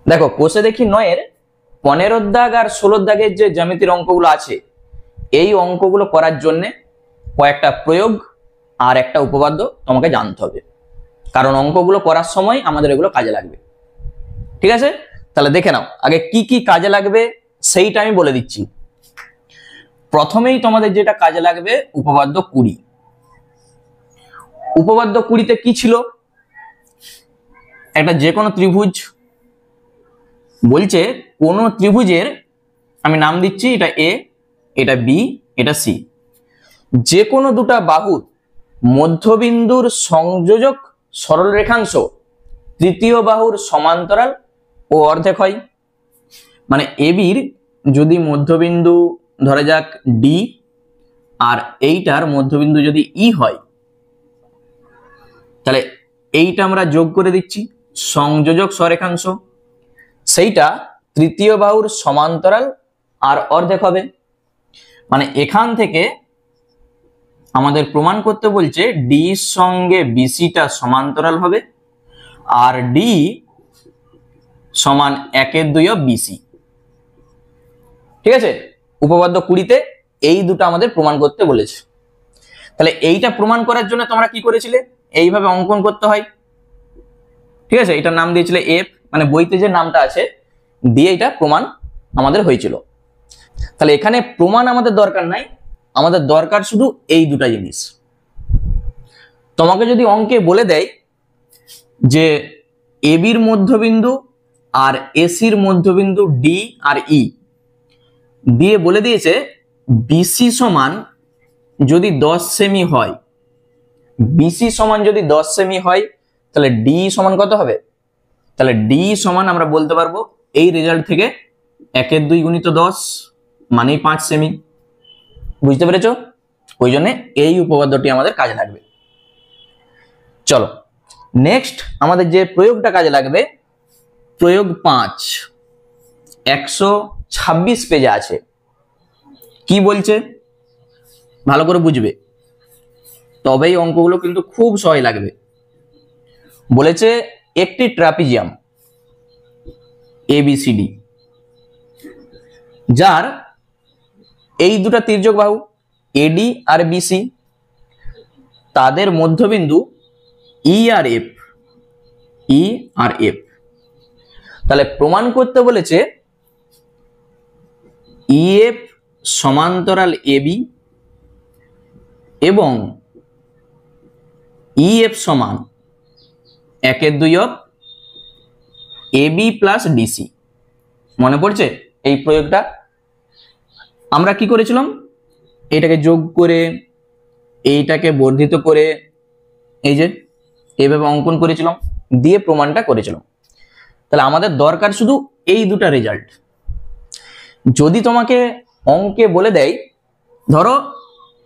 দেখো কোষে দেখি 9-এর 15 দাগ আর 16 দাগের যে জ্যামিতির অঙ্কগুলো আছে, এই অঙ্কগুলো করার জন্য কয়েকটা প্রয়োগ আর একটা উপপাদ্য তোমাকে জানতে হবে, কারণ অঙ্কগুলো করার সময় আমাদের এগুলো কাজে লাগবে। ঠিক আছে, তাহলে দেখে নাও আগে কি কি কাজে লাগবে সেইটা আমি বলে দিচ্ছি। প্রথমেই তোমাদের যেটা কাজে লাগবে উপপাদ্য 20। উপপাদ্য 20তে কি ছিল? একটা যে কোনো ত্রিভুজ বলছে, কোন ত্রিভুজের আমি নাম দিচ্ছি, এটা এ, এটা বি, এটা সি, যে কোনো দুটা বাহুর মধ্যবিন্দুর সংযোজক সরল রেখাংশ তৃতীয় বাহুর সমান্তরাল ও অর্ধেক হয়। মানে এবির যদি মধ্যবিন্দু ধরা যাক ডি আর এইটার মধ্যবিন্দু যদি ই হয়, তাহলে এইটা আমরা যোগ করে দিচ্ছি সংযোজক সরেখাংশ, সেইটা তৃতীয় বাহুর সমান্তরাল আর অর্ধেক হবে। মানে এখান থেকে আমাদের প্রমাণ করতে বলছে ডি এর সঙ্গে বিসিটা সমান্তরাল হবে আর ডি সমান 1/2 বিসি। ঠিক আছে, উপপাদ্য 20তে এই দুটো আমাদের প্রমাণ করতে বলেছে। তাহলে এইটা প্রমাণ করার জন্য তোমরা কি করেছিলে? এইভাবে অঙ্কন করতে হয়। ঠিক আছে, এটার নাম দিয়েছিলে এফ, মানে বইতে যে নামটা আছে দিয়ে এটা প্রমাণ আমাদের হয়েছিল। তাহলে এখানে প্রমাণ আমাদের দরকার নাই, আমাদের দরকার শুধু এই দুটা জিনিস। তোমাকে যদি অঙ্কে বলে দেয় যে এবির মধ্যবিন্দু আর এসির মধ্যবিন্দু ডি আর ই দিয়ে বলে দিয়েছে বিসি সমান যদি 10 সেমি হয়, বিসি সমান যদি 10 সেমি হয়, তাহলে ডি সমান কত হবে? তাহলে ডি সমান আমরা বলতে পারবো এই রেজাল্ট থেকে 1/2 গুণিত 10 মানে 5 সেমি। বুঝতে পেরেছো? ওই জন্য এই উপপাদ্যটি আমাদের কাজে লাগবে। চলো নেক্সট আমাদের যে প্রয়োগটা কাজে লাগবে, প্রয়োগ 5, 126 পেজে আছে। কি বলছে ভালো করে বুঝবে, তবেই অঙ্কগুলো কিন্তু খুব সহজ লাগবে। বলেছে একটি ট্রাপিজিয়াম ABCD যার এই দুটা তির্যক বাহু AD আর BC, তাদের মধ্যবিন্দু E আর F। তাহলে প্রমাণ করতে বলেছে EF সমান্তরাল AB এবং EF সমান 1/2 AB প্লাস DC। মনে পড়ছে এই প্রয়োগটা? আমরা কি করেছিলাম? এইটাকে যোগ করে এইটাকে বর্ধিত করে এই যে এইভাবে অঙ্কন করেছিলাম, দিয়ে প্রমাণটা করেছিলাম। তাহলে আমাদের দরকার শুধু এই দুটা রেজাল্ট। যদি তোমাকে অঙ্কে বলে দেয়, ধরো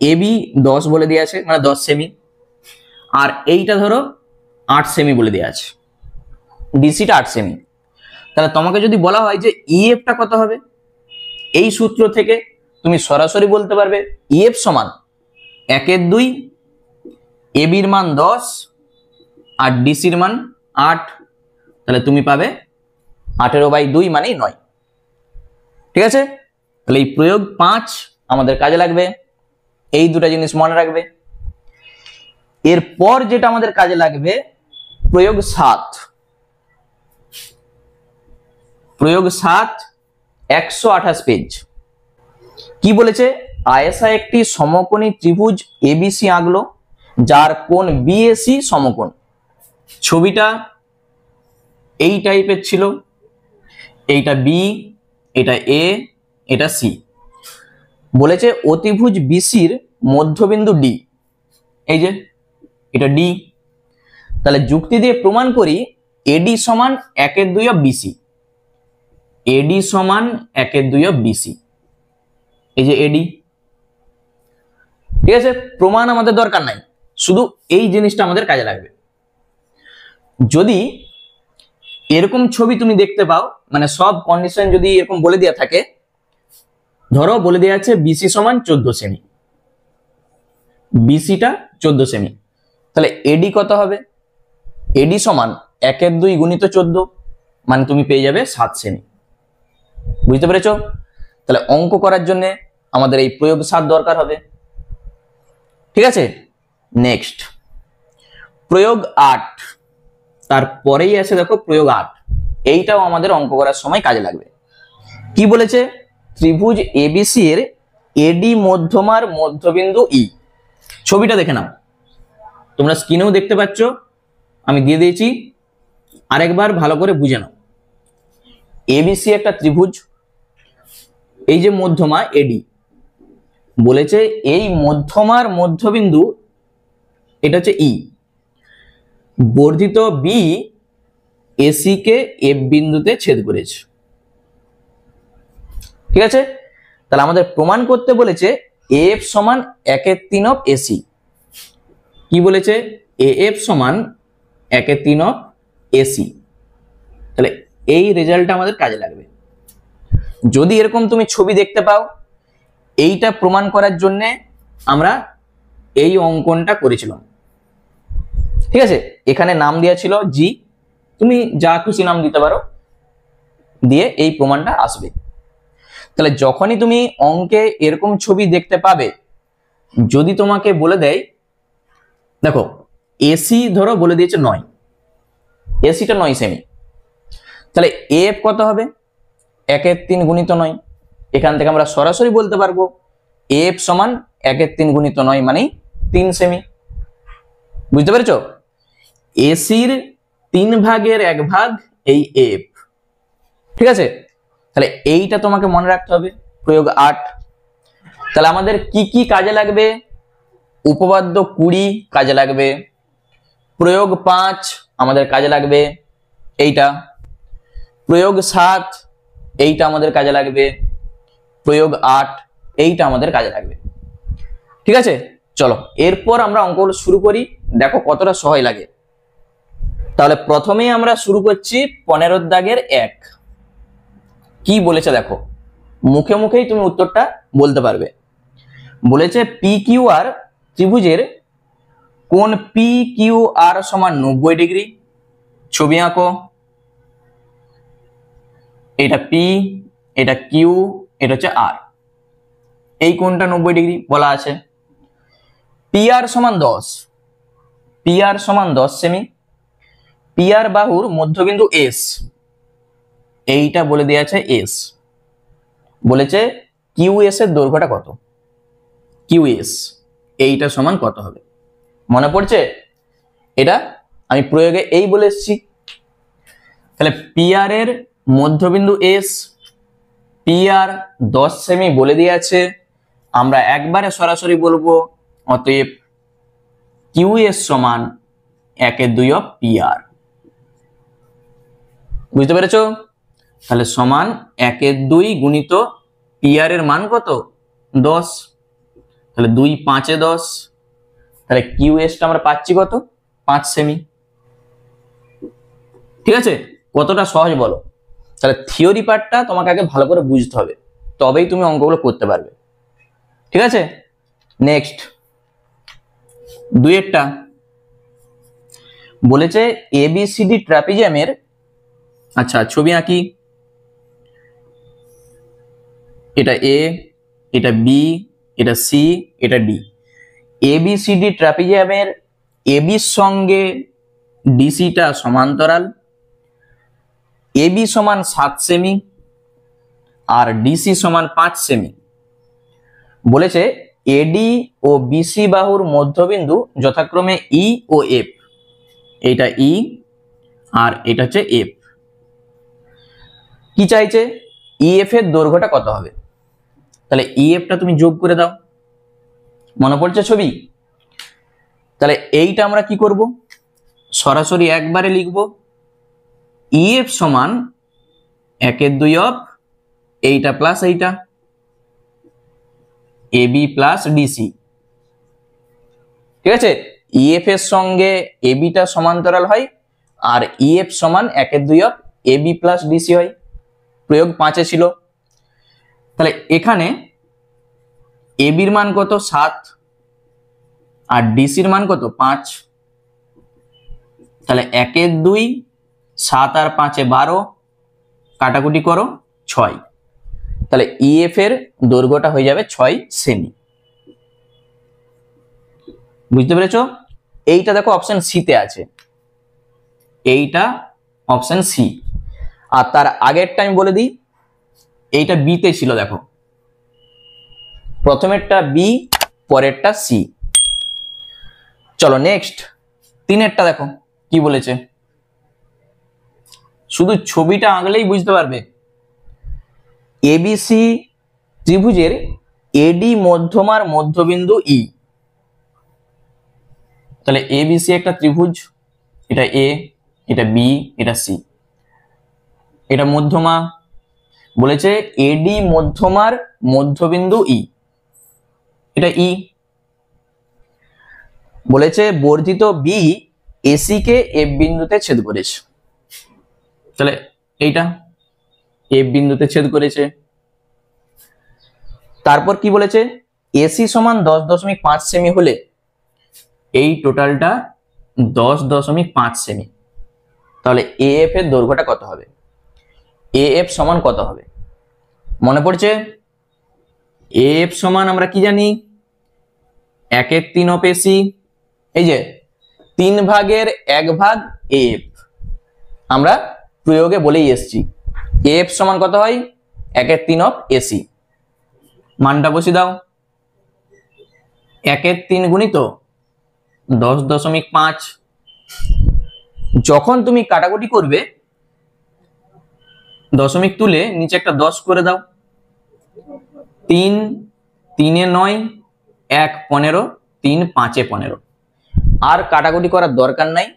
এবি 10 বলে দেওয়া আছে, মানে 10 সেমি, আর এইটা ধরো 8 সেমি বলে দেওয়া আছে, ডিসিটা 8 সেমি, তাহলে তোমাকে যদি বলা হয় যে ইএফটা কত হবে, এই সূত্র থেকে তুমি সরাসরি বলতে পারবে ইএফ সমান 1/2, এবির মান 10 আর ডিসির মান 8, তাহলে তুমি পাবে 18/2 মানে 9। ঠিক আছে, তাহলে এই প্রয়োগ 5 আমাদের কাজে লাগবে, এই দুটা জিনিস মনে রাখবে। এরপর যেটা আমাদের কাজে লাগবে প্রয়োগ 7, 128 পেজ। কি বলেছে? আয়েশা একটি সমকোণী ত্রিভুজ এবিসি আঁকলো যার কোণ বিএসি সমকোণ। ছবিটা এই টাইপের ছিল, এইটা বি, এটা এ, এটা সি। বলেছে অতিভুজ বিসির মধ্যবিন্দু ডি, এই যে এটা ডি। তাহলে যুক্তি দিয়ে প্রমাণ করি এডি সমান 1/2 বিসি, এডি সমান 1/2 বিসি, এই যে এডি। ঠিক আছে, প্রমাণ আমাদের দরকার নাই, শুধু এই জিনিসটা আমাদের কাজে লাগবে। যদি এরকম ছবি তুমি দেখতে পাও, মানে সব কন্ডিশন যদি এরকম বলে দেওয়া থাকে, ধরো বলে দেওয়া আছে বিসি সমান 14 সেমি, বিসিটা 14 সেমি, তাহলে এডি কত হবে? এডি সমান 1/2 গুণিত 14, মানে তুমি পেয়ে যাবে 7 সেমি। বুঝতে পেরেছো? তাহলে অঙ্ক করার জন্য আমাদের এই প্রয়োগ 7 দরকার হবে। ঠিক আছে, নেক্সট প্রয়োগ 8, তারপরেই আছে দেখো প্রয়োগ 8। এইটাও আমাদের অঙ্ক করার সময় কাজে লাগবে। কি বলেছে? ত্রিভুজ এবিসি এর এডি মধ্যমার মধ্যবিন্দু ই। ছবিটা দেখে নাও, তোমরা স্ক্রিনেও দেখতে পাচ্ছ, আমি দিয়ে দিয়েছি, আরেকবার ভালো করে বুঝে নাও। এবিসি একটা ত্রিভুজ, এই যে মধ্যমা এডি, বলেছে এই মধ্যমার মধ্যবিন্দু এটা হচ্ছে ই, বর্ধিত বি এসি কে এফ বিন্দুতে ছেদ করেছে। ঠিক আছে, তাহলে আমাদের প্রমাণ করতে বলেছে এফ সমান 1/3 অফ এসি। কি বলেছে? এফ সমান 1/3 অফ এসি। তাহলে এই রেজাল্টটা আমাদের কাজে লাগবে। যদি এরকম তুমি ছবি দেখতে পাও, এইটা প্রমাণ করার জন্য আমরা এই অঙ্কনটা করেছিলাম। ঠিক আছে, এখানে নাম দেওয়া ছিল জি, তুমি যা খুশি নাম দিতে পারো, দিয়ে এই প্রমাণটা আসবে। তাহলে যখনই তুমি অঙ্কে এরকম ছবি দেখতে পাবে, যদি তোমাকে বলে দেয়, দেখো এসি ধরো বলে দিয়েছে 9, এসিটা 9 সেমি, তাহলে এফ কত হবে? 1/3 গুণিত 9। এখান থেকে আমরা সরাসরি বলতে পারবো এফ সমান 1/3 গুণিত 9 মানে 3 সেমি। বুঝতে পেরেছো? এসির 3 ভাগের 1 ভাগ এই এফ। ঠিক আছে, তাহলে এইটা তোমাকে মনে রাখতে হবে। প্রয়োগ 8, তাহলে আমাদের কি কি কাজে লাগবে? উপপাদ্য 20 কাজে লাগবে, প্রয়োগ 5 আমাদের কাজে লাগবে এইটা, প্রয়োগ 7 এইটা আমাদের কাজে লাগবে, প্রয়োগ 8 এইটা আমাদের কাজে লাগবে। ঠিক আছে, চলো এরপর আমরা অঙ্কগুলো শুরু করি, দেখো কতটা সহজ লাগে। তাহলে প্রথমেই আমরা শুরু করছি 15 দাগের 1। কি বলেছে দেখো, মুখে মুখেই তুমি উত্তরটা বলতে পারবে। বলেছে পি কিউ আর ত্রিভুজের কোণ পি কিউ আর সমান 90 ডিগ্রি। ছবি আঁকো, এটা পি, এটা কিউ, এটা হচ্ছে আর, এই কোণটা 90 ডিগ্রি বলা আছে। পি আর সমান 10, পি আর সমান 10 সেমি। পি আর বাহুর মধ্যবিন্দু এস, এইটা বলে দেওয়া আছে এস। বলেছে কিউ এস এর দৈর্ঘ্যটা কত? কিউ এস এইটা সমান কত হবে? মনে পড়ছে? এটা আমি প্রয়োগে এই বলে এসেছি। তাহলে পি আর এর মধ্যবিন্দু এস, পি আর 10 সেমি বলে দিয়ে আছে, আমরা একবারে সরাসরি বলবো অতএব কিউ এস সমান 1/2 অফ পি আর। বুঝতে পেরেছো? তাহলে সমান 1/2 গুণিত পি আর এর মান কত? 10, তাহলে 2 5 10, তাহলে কিউ এসটা আমরা পাচ্ছি কত? 5 সেমি। ঠিক আছে, কতটা সহজ বলো? তাহলে থিওরি পার্টটা তোমাকে আগে ভালো করে বুঝতে হবে, তবেই তুমি অঙ্কগুলো করতে পারবে। ঠিক আছে, নেক্সট 2 বলেছে এবিসিডি ট্রাপিজিয়ামের, আচ্ছা ছবি আঁকি, এটা এ, এটা বি, এটা সি, এটা ডি। এবিসিডি ট্রাপিজিয়ামের এবির সঙ্গে ডিসিটা সমান্তরাল, এবি সমান 7 সেমি আর ডিসি সমান 5 সেমি। বলেছে এডি ও বিসি বাহুর মধ্যবিন্দু যথাক্রমে ই ও এফ, এইটা ই আর এটা হচ্ছে এফ। কি চাইছে? ইএফ এর দৈর্ঘ্যটা কত হবে? তাহলে ইএফটা তুমি যোগ করে দাও। মনে পড়ছে ছবি? তাহলে এইটা আমরা কি করব? সরাসরি একবারে লিখব ইএফ সমান 1/2 অফ এইটা প্লাস এইটা, এবি প্লাস ডিসি। ঠিক আছে, ইএফ এর সঙ্গে এবিটা সমান্তরাল হয় আর ইএফ সমান 1/2 অফ এবি প্লাস ডিসি হয়। প্রয়োগ 5 এ ছিল। তাহলে এখানে এবির মান কত? 7 আর ডিসির মান কত? 5। তাহলে 1/2, 7 আর 5 12, কাটাকুটি করো 6, তাহলে EF এর দৈর্ঘ্যটা হয়ে যাবে 6 সেমি। বুঝতে পেরেছো? এইটা দেখো অপশন সি তে আছে, এইটা অপশন সি। আর তার আগেরটা আমি বলে দিই, এইটা বি তে ছিল, দেখো প্রথমেরটা বি, পরেরটা সি। চলো নেক্সট 3-এরটা দেখো কি বলেছে, শুধু ছবিটা আঁকলেই বুঝতে পারবে। এবিসি ত্রিভুজের এডি মধ্যমার মধ্যবিন্দু ই। তাহলে এবিসি একটা ত্রিভুজ, এটা এ, এটা বি, এটা সি, এটা মধ্যমা। বলেছে এডি মধ্যমার মধ্যবিন্দু ই, এটা ই। বলেছে বর্ধিত বি এসি কে এফ বিন্দুতে ছেদ করেছে, তাহলে এইটা এফ বিন্দুতে ছেদ করেছে। তারপর কি বলেছে, এসি সমান 10.5 সেমি হলে এই টোটালটা 10.5 সেমি। তাহলে এএফ এর দৈর্ঘ্যটা কত হবে? এএফ সমান কত হবে মনে পড়ছে? এএফ সমান আমরা কি জানি, 1/3 অফ এসি, এই যে 3 ভাগের 1 ভাগ এএফ, আমরা প্রয়োগে বলেই এসছি। এএফ সমান কত হয়? 1/3 অফ এসি। মানটা বসিয়ে দাও, 1/3 গুণিত 10.5। যখন তুমি কাটাকুটি করবে দশমিক তুলে নিচে একটা 10 করে দাও, 3 3 9, 1 15, 3 5 15। আর কাটাকুটি করার দরকার নাই,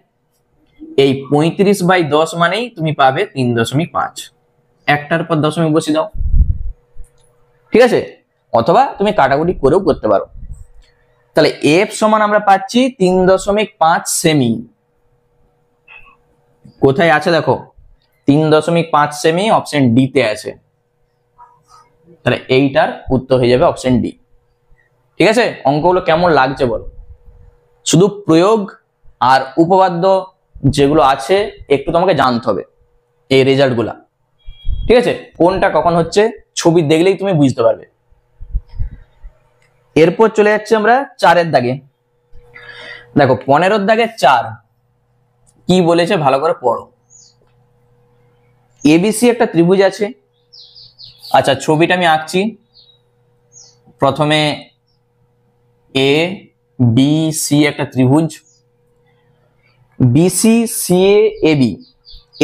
এই 35/10 মানেই তুমি পাবে 3.5। একটার পর দশমিক বসিয়ে দাও, ঠিক আছে? অথবা তুমি কাটাকুটি করেও করতে পারো। তাহলে এফ সমান আমরা পাচ্ছি 3.5 সেমি। কোথায় আছে দেখো, 3.5 সেমি অপশন ডি তে আছে। তাহলে এইটার উত্তর হয়ে যাবে অপশন ডি। ঠিক আছে? অঙ্কগুলো কেমন লাগছে বলো? শুধু প্রয়োগ আর উপপাদ্য যেগুলো আছে একটু তোমাকে জানতে হবে, এই রেজাল্ট গুলা। ঠিক আছে? কোনটা কখন হচ্ছে ছবি দেখলেই তুমি বুঝতে পারবে। এরপর চলে যাচ্ছে আমরা 4-এর দাগে। দেখো 15-এর দাগে 4 কি বলেছে ভালো করে পড়ো। এবিসি একটা ত্রিভুজ আছে। আচ্ছা ছবিটা আমি আঁকছি। প্রথমে এ বি সি একটা ত্রিভুজ, বিসি সি এ এবি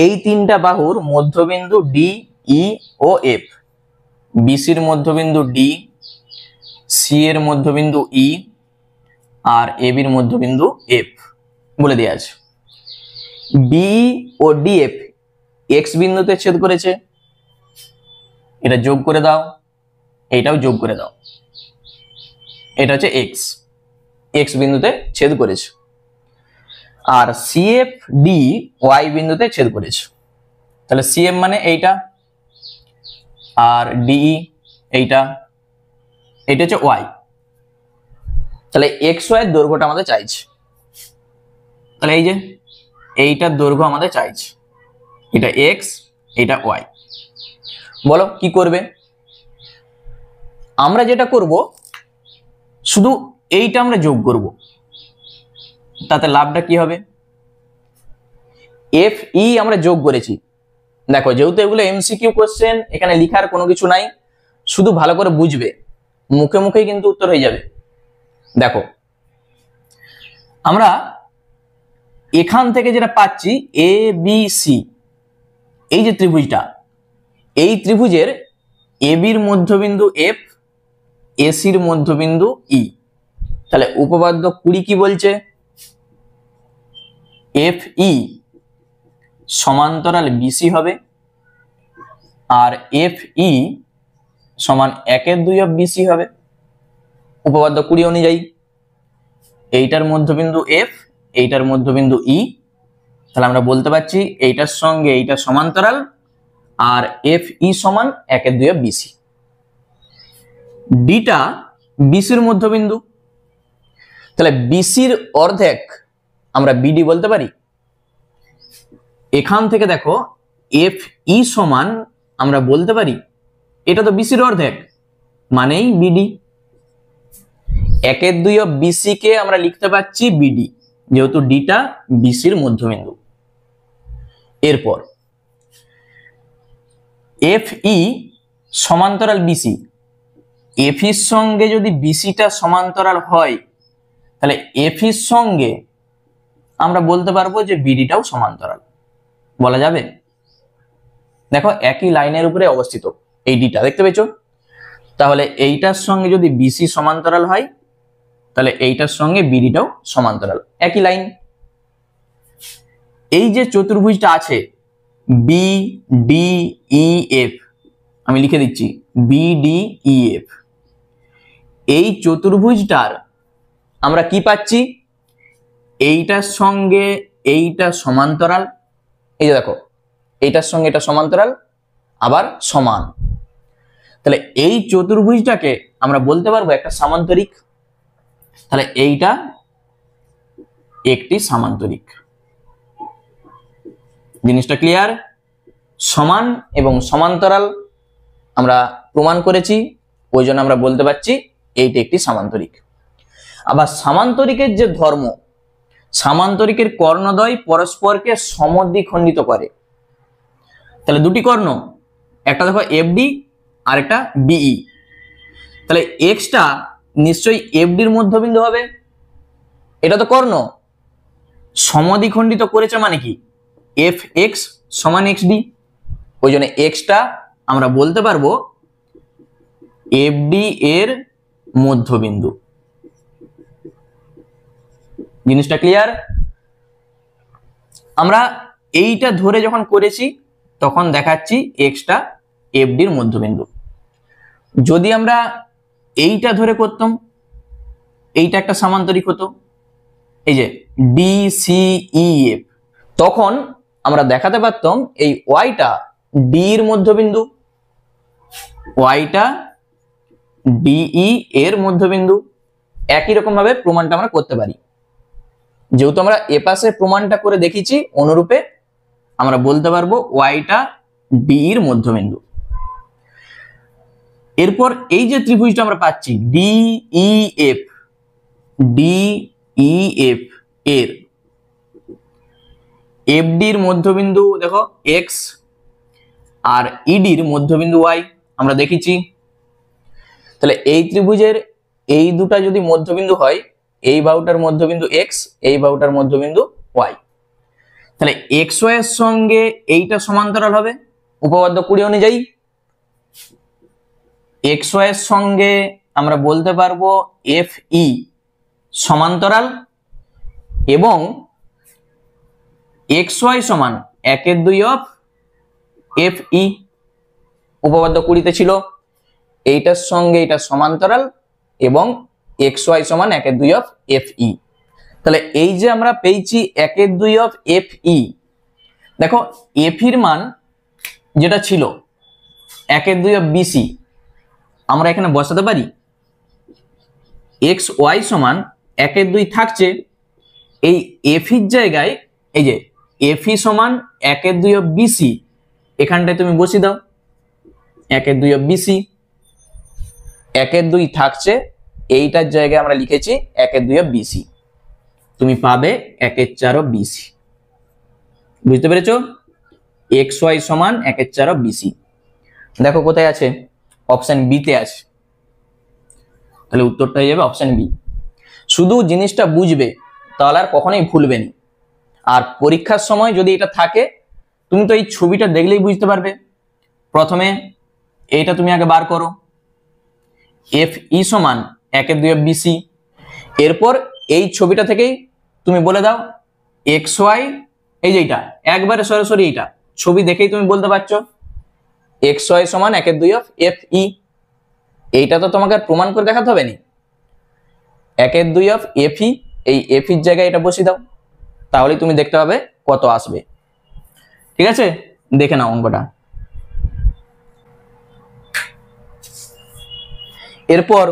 এই তিনটা বাহুর মধ্যবিন্দু ডি ই ও এফ। বিসির মধ্যবিন্দু ডি, সি এর মধ্যবিন্দু ই আর এবির মধ্যবিন্দু এফ বলে দেওয়া আছে। বি ও ডিএফ এক্স বিন্দুতে ছেদ করেছে, এটা যোগ করে দাও, এটাও যোগ করে দাও। এটা হচ্ছে এক্স, এক্স বিন্দুতে ছেদ করেছে। আর সিএফ ডি ওয়াই বিন্দুতে ছেদ করেছে। তাহলে সিএফ মানে এইটা, আর ডিই এইটা, এটা হচ্ছে ওয়াই। তাহলে এক্স ওয়াই এর দৈর্ঘ্যটা আমাদের চাইছে। তাহলে এই যে এইটার দৈর্ঘ্য আমাদের চাইছে, এটা এক্স, এটা ওয়াই। বলো কি করবে? আমরা যেটা করব শুধু এইটা আমরা যোগ করব, তাতে লাভটা কি হবে? এফ ই আমরা যোগ করেছি। দেখো যেহেতু এগুলো এমসিকিউ কোশ্চেন, এখানে লেখার কোনো কিছু নাই, শুধু ভালো করে বুঝবে, মুখে মুখেই কিন্তু উত্তর হয়ে যাবে। দেখো আমরা এখান থেকে যেটা পাচ্ছি এ বি সি, এই যে ত্রিভুজটা, এই ত্রিভুজের এবির মধ্যবিন্দু এফ, এসির মধ্যবিন্দু ই। তাহলে উপপাদ্য 20 কি বলছে? এফ ই সমান্তরাল বিসি হবে, আর এফ ই সমান 1/2 অফ বিসি হবে উপপাদ্য 20 অনুযায়ী। এইটার মধ্যবিন্দু এফ, এইটার মধ্যবিন্দু ই। তাহলে আমরা বলতে পারছি এইটার সঙ্গে এইটা সমান্তরাল, আর এফ ই সমান 1/2 অফ বিসি। ডিটা বিসির মধ্যবিন্দু, তাহলে বিসির অর্ধেক আমরা বিডি বলতে পারি। এখান থেকে দেখো এফ ই সমান আমরা বলতে পারি এটা তো বিসির অর্ধেক, মানেই বিডি। 1/2 অফ বিসি কে আমরা লিখতে পাচ্ছি বিডি, যেহেতু ডিটা বিসির মধ্যবিন্দু। এরপর এফ ই সমান্তরাল বিসি, এফ ইর সঙ্গে যদি বিসিটা সমান্তরাল হয় তাহলে এফ ইর সঙ্গে আমরা বলতে পারবো যে বিডিটাও সমান্তরাল, বলা যাবে। দেখো একই লাইনের উপরে অবস্থিত এই ডিটা, দেখতে পেয়েছো? তাহলে এইটার সঙ্গে যদি বিসি সমান্তরাল হয় তাহলে এইটার সঙ্গে বিডিটাও সমান্তরাল, একই লাইন। এই যে চতুর্ভুজটা আছে বি ডি ই এফ, আমি লিখে দিচ্ছি বি ডি ই এফ, এই চতুর্ভুজটার আমরা কি পাচ্ছি? এইটার সঙ্গে এইটা সমান্তরাল, এই যে দেখো এইটার সঙ্গে এটা সমান্তরাল আবার সমান, তাহলে এই চতুর্ভুজটাকে আমরা বলতে পারবো একটা সামান্তরিক। তাহলে এইটা একটি সামান্তরিক। জিনিসটা ক্লিয়ার? সমান এবং সমান্তরাল আমরা প্রমাণ করেছি, ওই জন্য আমরা বলতে পারছি এইটা একটি সামান্তরিক। আবার সামান্তরিকের যে ধর্ম, সামান্তরিকের কর্ণদ্বয় পরস্পরকে সমদ্বিখণ্ডিত করে। তাহলে দুটি কর্ণ, একটা দেখো এফডি আর একটা বিই, তাহলে এক্সটা নিশ্চয়ই এফডির মধ্যবিন্দু হবে, এটা তো কর্ণ। সমদ্বিখণ্ডিত করেছে মানে কি? এফ এক্স সমান এক্স ডি, ওই জন্য এক্সটা আমরা বলতে পারবো এফডি এর মধ্যবিন্দু। জিনিসটা ক্লিয়ার? আমরা এইটা ধরে যখন করেছি তখন দেখাচ্ছি এক্সটা এফডির মধ্যবিন্দু। যদি আমরা এইটা ধরে করতাম, এইটা একটা সামান্তরিক হতো, এই যে ডি সি ই এফ, তখন আমরা দেখাতে পারতাম এই ওয়াইটা ডি এর মধ্যবিন্দু, ওয়াইটা ডিই এর মধ্যবিন্দু। একই রকম ভাবে প্রমাণটা আমরা করতে পারি, যেহেতু আমরা এপাশে প্রমাণটা করে দেখেছি, অনুরূপে আমরা বলতে পারবো ওয়াইটা ডি এর মধ্যবিন্দু। এরপর এই যে ত্রিভুজটা আমরা পাচ্ছি ডিইএফ, ডিইএফ এর এফডির মধ্যবিন্দু দেখো এক্স আর ইডির মধ্যবিন্দু ওয়াই, আমরা দেখেছি। তাহলে এই ত্রিভুজের এই দুটা যদি মধ্যবিন্দু হয়, এই বাহুটার মধ্যবিন্দু এক্স, এই বাহুটার মধ্যবিন্দু ওয়াই, তাহলে এক্স ওয়াই এর সঙ্গে এইটা সমান্তরাল হবে উপপাদ্য 20 অনুযায়ী। এক্স ওয়াই এর সঙ্গে আমরা বলতে পারবো এফ ই সমান্তরাল, এবং এক্স ওয়াই সমান 1/2 অফ এফ ই, উপপাদ্য 20 ছিল। এইটার সঙ্গে এটা সমান্তরাল এবং এক্স ওয়াই সমান 1/2 অফ এফ ই। তাহলে এই যে আমরা পেয়েছি 1/2 অফ এফ ই, দেখো এফ এর মান যেটা ছিল 1/2 অফ বিসি, আমরা এখানে বসাতে পারি এক্স ওয়াই সমান 1/2 থাকছে, এই এফ এর জায়গায় এই যে এফ ই সমান 1/2 অফ বিসি, এখানটায় তুমি বসিয়ে দাও 1/2 অফ বিসি, 1/2 থাকছে, এইটার জায়গায় আমরা লিখেছি 1/2 অফ বিসি, তুমি পাবে 1/4 অফ বিসি। বুঝতে পেরেছো? এক্স ওয়াই সমান 1/4 অফ বিসি। দেখো কোথায় আছে? অপশন বি তে আছে, তাহলে উত্তরটা হয়ে যাবে অপশন বি। শুধু জিনিসটা বুঝবে, তাহলে আর কখনোই ভুলবে না। আর পরীক্ষার সময় যদি এটা থাকে, তুমি তো এই ছবিটা দেখলেই বুঝতে পারবে। প্রথমে এইটা তুমি আগে বার করো, এফ ই সমান 1/2 অফ বিসি, এরপর এই ছবিটা থেকেই তুমি বলে দাও এক্স ওয়াই, এই যে এইটা একবারে সরাসরি এইটা ছবি দেখেই তুমি বলতে পারছো এক্স ওয়াই সমান 1/2 অফ এফ ই। এইটা তো তোমাকে প্রমাণ করে দেখাতে হবে না, 1/2 অফ এফ ই, এই এফ এর জায়গায় এটা বসিয়ে দাও, তাহলেই তুমি দেখতে পাবে কত আসবে। ঠিক আছে, দেখে নাও অঙ্কটা। এরপর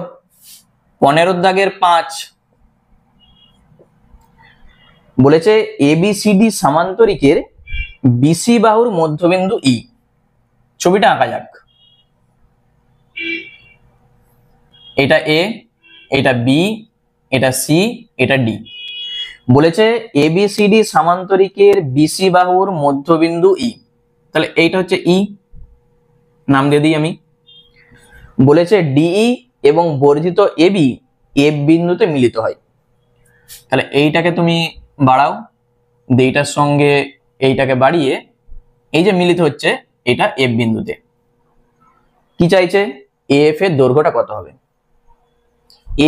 15 দাগের 5 বলেছে এবিসিডি সামান্তরিকের বিসি বাহুর মধ্যবিন্দু ই ছবিটা আঁকা যাক। এটা এ, এটা বি, এটা সি, এটা ডি। বলেছে এবিসিডি সামান্তরিকের বিসি বাহুর মধ্যবিন্দু ই। তাহলে এইটা হচ্ছে ই, নাম দিয়ে দিই আমি। বলেছে ডিই এবং বর্ধিত এবি এফ বিন্দুতে মিলিত হয়। তাহলে এইটাকে তুমি বাড়াও, এইটার সঙ্গে এইটাকে বাড়িয়ে এই যে মিলিত হচ্ছে এটা এফ বিন্দুতে। কি চাইছে? এফ এর দৈর্ঘ্যটা কত হবে?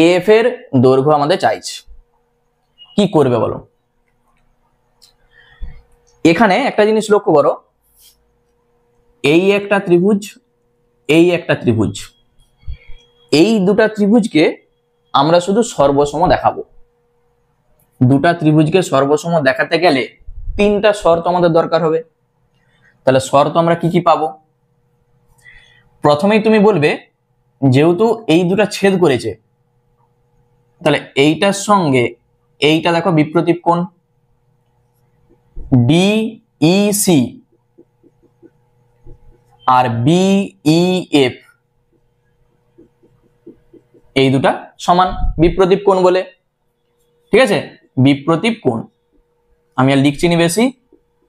এফ এর দৈর্ঘ্য আমাদের চাইছে। কি করবে বলো? এখানে একটা জিনিস লক্ষ্য করো, এই একটা ত্রিভুজ, এই একটা ত্রিভুজ, এই দুটা ত্রিভুজকে আমরা শুধু সর্বসম দেখাবো। দুটা ত্রিভুজকে সর্বসম দেখাতে গেলে তিনটা শর্ত আমাদের দরকার হবে। তাহলে শর্ত আমরা কি কি পাবো? প্রথমেই তুমি বলবে যেহেতু এই দুটা ছেদ করেছে, তাহলে এইটার সঙ্গে এইটা দেখো বিপ্রতীপ কোণ ডিইসি আর বিইএফ, এই দুটা সমান বিপ্রতীপ কোণ বলে। ঠিক আছে, বিপ্রতীপ কোণ। আমি আর লিখছি নি বেশি,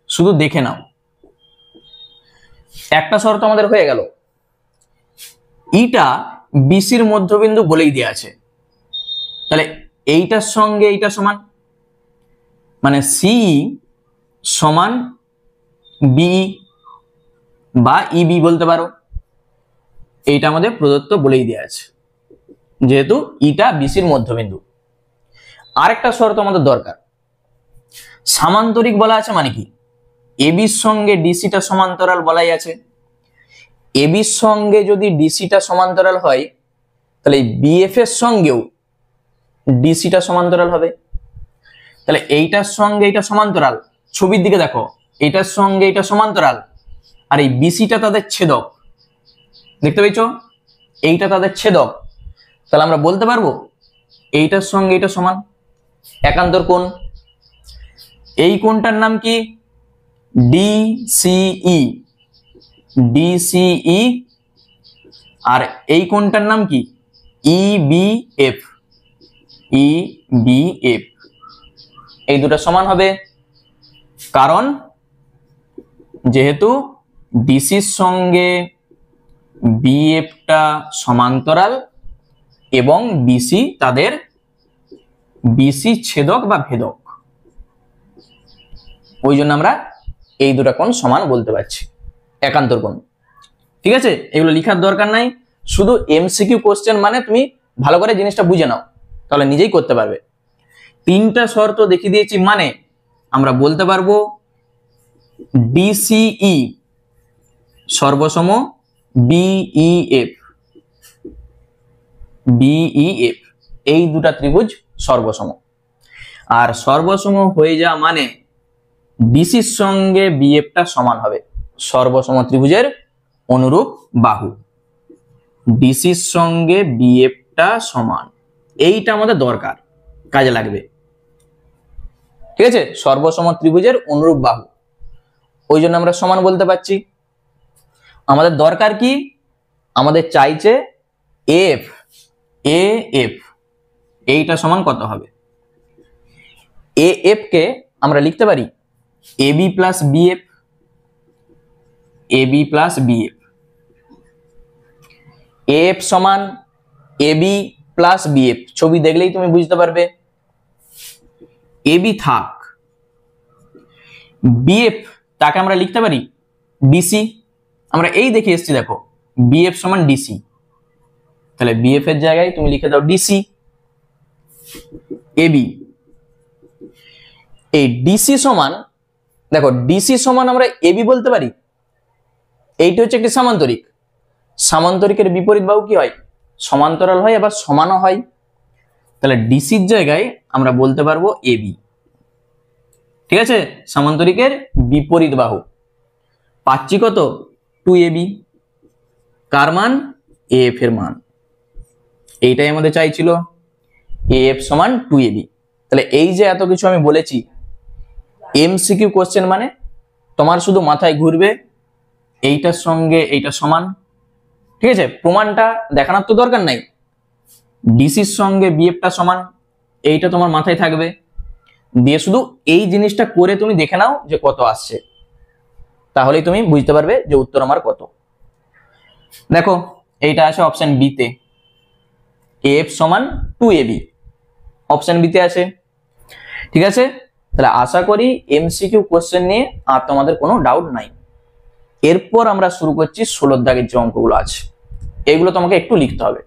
শুধু দেখে নাও। একটা শর্ত আমাদের হয়ে গেল, ইটা বিসির মধ্যবিন্দু বলেই দেয়া আছে। তাহলে এইটার সঙ্গে এইটা সমান, মানে সি সমান বিই বা ইবি বলতে পারো। এইটা আমাদের প্রদত্ত বলেই দেয়া আছে, যেহেতু ইটা বিসির মধ্যবিন্দু। আরেকটা শর্ত আমাদের দরকার, সামান্তরিক বলা আছে মানে কি? এবির সঙ্গে ডিসিটা সমান্তরাল বলাই আছে। এবির সঙ্গে যদি ডিসিটা সমান্তরাল হয়, তাহলে বিএফ এর সঙ্গেও ডিসিটা সমান্তরাল হবে। তাহলে এইটার সঙ্গে এইটা সমান্তরাল, ছবির দিকে দেখো, এইটার সঙ্গে এইটা সমান্তরাল, আর এই বিসিটা তাদের ছেদক। দেখতে পেয়েছ? এইটা তাদের ছেদক। তাহলে আমরা বলতে পারবো এইটার সঙ্গে এটা সমান, একান্তর কোণ। এই কোণটার নাম কি? DCE, DCE. আর এই কোণটার নাম কি? ইবিএফ, ইবিএফ। এই দুটো সমান হবে, কারণ যেহেতু ডিসির সঙ্গে বিএফটা সমান্তরাল এবং বিসি তাদের বিসি ছেদক বা ভেদক, ওই জন্য আমরা এই দুটো কোণ সমান বলতে পারছি, একান্তর কোণ। ঠিক আছে, এগুলো লেখার দরকার নাই, শুধু এমসিকিউ কোশ্চেন মানে তুমি ভালো করে জিনিসটা বুঝে নাও, তাহলে নিজেই করতে পারবে। তিনটা শর্ত দেখিয়ে দিয়েছি, মানে আমরা বলতে পারবো ডিসিই সর্বসম বিইএফ, বিইএফ এই দুটা ত্রিভুজ সর্বসম। আর সর্বসম হয়ে যাওয়া মানে ডিসির সঙ্গে বিএফটা সমান হবে, সর্বসম ত্রিভুজের অনুরূপ বাহু। ডিসির সঙ্গে বিএফটা সমান, এইটা আমাদের দরকার, কাজে লাগবে। ঠিক আছে, সর্বসম ত্রিভুজের অনুরূপ বাহু, ওই জন্য আমরা সমান বলতে পারছি। আমাদের দরকার কি? আমাদের চাইছে এফ, এএফ এইটা সমান কত হবে? এএফ কে আমরা লিখতে পারি AB plus BF, AB plus BF. F সমান এবি প্লাস বিএফ, ছবি দেখলেই তুমি বুঝতে পারবে। এবি থাক, বিএফ তাকে আমরা লিখতে পারি ডিসি, আমরা এই দেখে এসেছি, দেখো বিএফ সমান ডিসি। তাহলে বিএফ এর জায়গায় তুমি লিখে দাও ডিসি। এবি, এই ডিসি সমান, দেখো ডিসি সমান আমরা এবি বলতে পারি। এইটা হচ্ছে একটি সামান্তরিক, সামান্তরিকের বিপরীত বাহু কি হয়? সমান্তরাল হয়, আবার সমানও হয়। তাহলে ডিসির জায়গায় আমরা বলতে পারবো এবি। ঠিক আছে, সামান্তরিকের বিপরীত বাহু পাচ্ছি কত? 2ab। কার মান? এফ এর মান। এইটাই আমাদের চাইছিল, এফ সমান 2ab। তাহলে এই যে এত কিছু আমি বলেছি, এমসিকিউ কোশ্চেন মানে তোমার শুধু মাথায় ঘুরবে এইটার সঙ্গে এইটা সমান, ঠিক আছে, প্রমাণটা দেখানোর তো দরকার নাই। ডিসির সঙ্গে বিএফটা সমান, এইটা তোমার মাথায় থাকবে, দিয়ে শুধু এই জিনিসটা করে তুমি দেখে নাও যে কত আসছে, তাহলেই তুমি বুঝতে পারবে যে উত্তর আমার কত। দেখো এইটা আছে অপশন বি তে, এফ সমান 2ab, অপশন বি তে আছে। ঠিক আছে, তাহলে আশা করি এমসিকিউ কোশ্চেন নিয়ে আর তোমাদের কোনো ডাউট নাই। এরপর আমরা শুরু করছি 16 দাগের যে অঙ্কগুলো আছে, এগুলো তোমাকে একটু লিখতে হবে,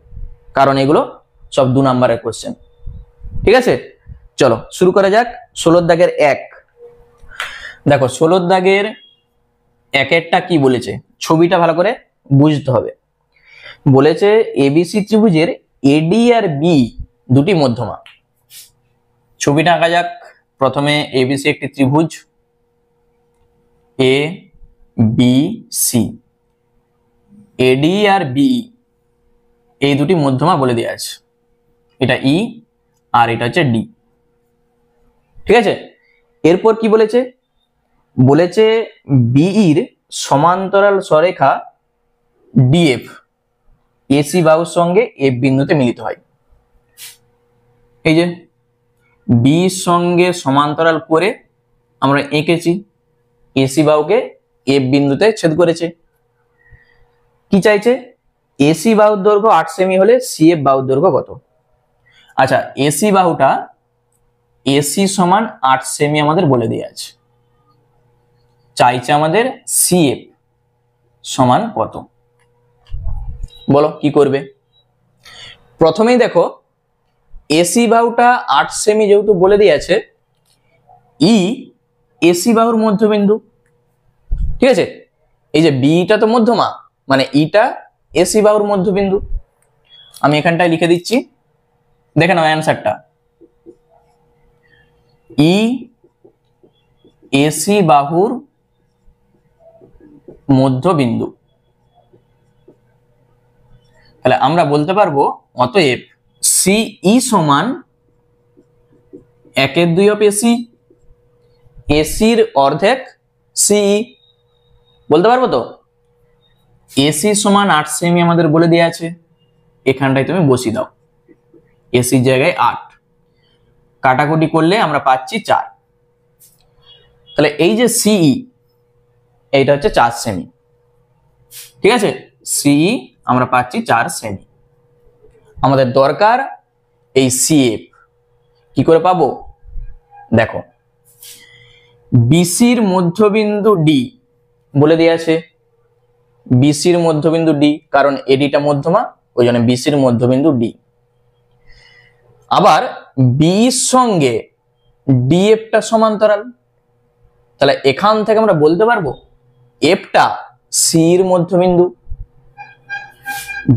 কারণ এগুলো সব 2 নাম্বারের কোশ্চেন। ঠিক আছে, চলো শুরু করা যাক। 16 দাগের 1, দেখো 16 দাগের 1-এরটা কি বলেছে, ছবিটা ভালো করে বুঝতে হবে। বলেছে এবিসি ত্রিভুজের এডি আর বি দুটি মধ্যমা। ছবিটা আঁকা যাক। প্রথমে এবিসি একটি ত্রিভুজ, A B C, eddy R B এই দুটি মধ্যমা বলে দেওয়া আছে, এটা ই আর এটা হচ্ছে ডি। ঠিক আছে, এরপর কি বলেছে, বলেছে বিইর সমান্তরাল সরেখা ডিএফ এসি বাহুর সঙ্গে এফ বিন্দুতে মিলিত হয়। এই যে বি সঙ্গে সমান্তরাল করে আমরা এঁকেছি, এসি বাহুকে এফ বিন্দুতে ছেদ করেছে। কি চাইছে, এসি বাহুর দৈর্ঘ্য 8 সেমি হলে সিএফ বাহুর দৈর্ঘ্য কত। আচ্ছা, এসি বাহুটা এসি সমান 8 সেমি আমাদের বলে দেওয়া আছে, চাইছে আমাদের সিএফ সমান কত। বলো কি করবে। প্রথমেই দেখো এসি বাহুটা 8 সেমি যেহেতু বলে দিয়েছে, ই এসি বাহুর মধ্যবিন্দু। ঠিক আছে, এই যে বিটা তো মধ্যমা, মানে ইটা এসি বাহুর মধ্যবিন্দু। আমি এখানটায় লিখে দিচ্ছি, দেখে নাও অ্যান্সারটা, ই এসি বাহুর মধ্যবিন্দু। তাহলে আমরা বলতে পারবো অতএব সিই সমান 1/2 অফ এসি, এসির অর্ধেক সিই। বলতে পারবো তো, এসি সমান 8 সেমি আমাদের বলে দেওয়া আছে, এখানটায় তুমি বসিয়ে দাও, এসির জায়গায় 8, কাটাকুটি করলে আমরা পাচ্ছি 4। তাহলে এই যে সিই এইটা হচ্ছে 4 সেমি। ঠিক আছে, সিই আমরা পাচ্ছি 4 সেমি। আমাদের দরকার এই সিএফ, কি করে পাবো দেখো, বিসির মধ্যবিন্দু ডি বলে দেওয়া আছে, বিসির মধ্যবিন্দু ডি, কারণ এডিটা মধ্যমা ওই জন্য বিসির মধ্যবিন্দু ডি। আবার বি সঙ্গে ডিএফটা সমান্তরাল, তাহলে এখান থেকে আমরা বলতে পারবো এফটা সির মধ্যবিন্দু।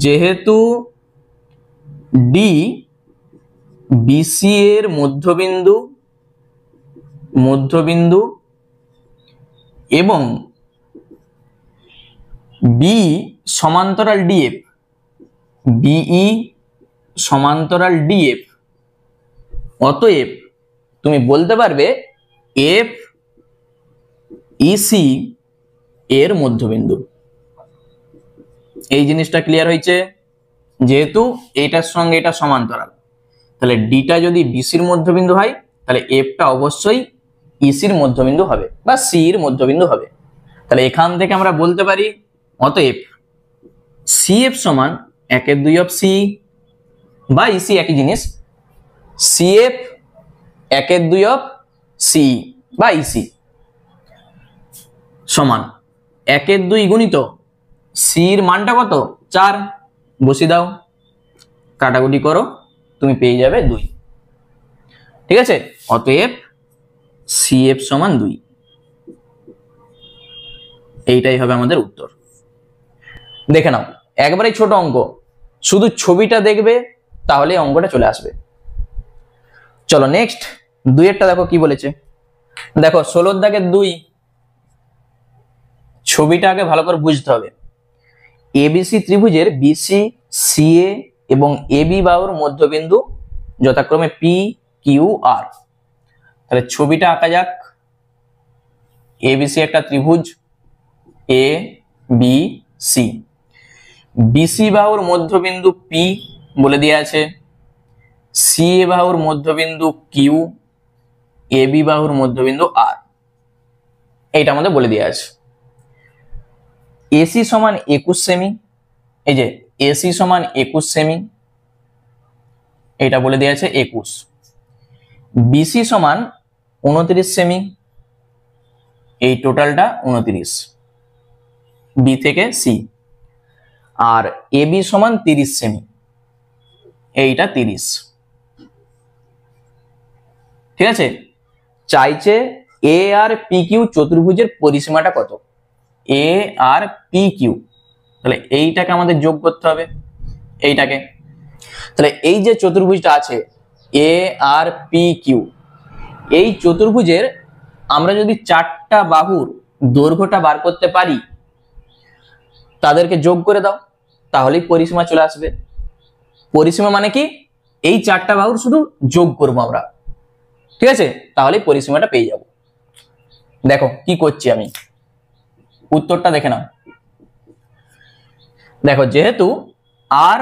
যেহেতু ডি বিসি এর মধ্যবিন্দু এবং বি সমান্তরাল ডিএফ, বিই সমান্তরাল ডিএফ, অতএব তুমি বলতে পারবে এফ ইসি এর মধ্যবিন্দু। এই জিনিসটা ক্লিয়ার হয়েছে, যেহেতু এটার সঙ্গে এটা সমান্তরাল, তাহলে ডিটা যদি বিসির মধ্যবিন্দু হয়, তাহলে এফটা অবশ্যই ইসির মধ্যবিন্দু হবে বা সির মধ্যবিন্দু হবে। তাহলে এখান থেকে আমরা বলতে পারি অতএব সিএফ সমান 1/2 অফ সি বা ইসি একই জিনিস, সিএফ 1/2 অফ সি বা ইসি সমান 1/2 গুণিত সির মানটা কত 4, বসিয়ে দাও, কাটাকুটি করো, তুমি পেয়ে যাবে 2। ঠিক আছে, অতএব সিএফ সমান 2, এইটাই হবে আমাদের উত্তর। দেখে নাও, একবারে ছোট অঙ্ক, শুধু ছবিটা দেখবে তাহলে অঙ্কটা চলে আসবে। চলো নেক্সট 2-এরটা দেখো কি বলেছে। দেখো 16 দাগের 2, ছবিটা আগে ভালো করে বুঝতে হবে। এবিসি ত্রিভুজের বিসি, সিএ এবং এবি বাহুর মধ্যবিন্দু যথাক্রমে পি, কিউ, আর। তাহলে ছবিটা আঁকা যাক। এবিসি একটা ত্রিভুজ, এ বি সি। বিসি বাহুর মধ্যবিন্দু পি বলে দেওয়া আছে, সি এ বাহুর মধ্যবিন্দু কিউ, এ বি বাহুর মধ্যবিন্দু আর, এইটা আমাদের বলে দেওয়া আছে। এসি সমান 21 সেমি, এই যে এসি সমান 21 সেমি, এটা বলে দেওয়া আছে 21। বিসি সমান 29 সেমি, এই টোটালটা 29 বি থেকে সি। আর এ বি সমান 30 সেমি, এইটা 30। ঠিক আছে, চাইছে এ আর পি কিউ চতুর্ভুজের পরিসীমাটা কত, এ আর পি কিউ। তাহলে এইটাকে আমাদের যোগ করতে হবে, এইটাকে। তাহলে এই যে চতুর্ভুজটা আছে এ আর পি কিউ, এই চতুর্ভুজের আমরা যদি 4টা বাহুর দৈর্ঘ্যটা বার করতে পারি, তাদেরকে যোগ করে দাও, তাহলেই পরিসীমা চলে আসবে। পরিসীমা মানে কি, এই 4টা বাহুর শুধু যোগ করব আমরা, ঠিক আছে, তাহলেই পরিসীমাটা পেয়ে যাব। দেখো কি করছি আমি, উত্তরটা দেখে নাও। দেখো যেহেতু আর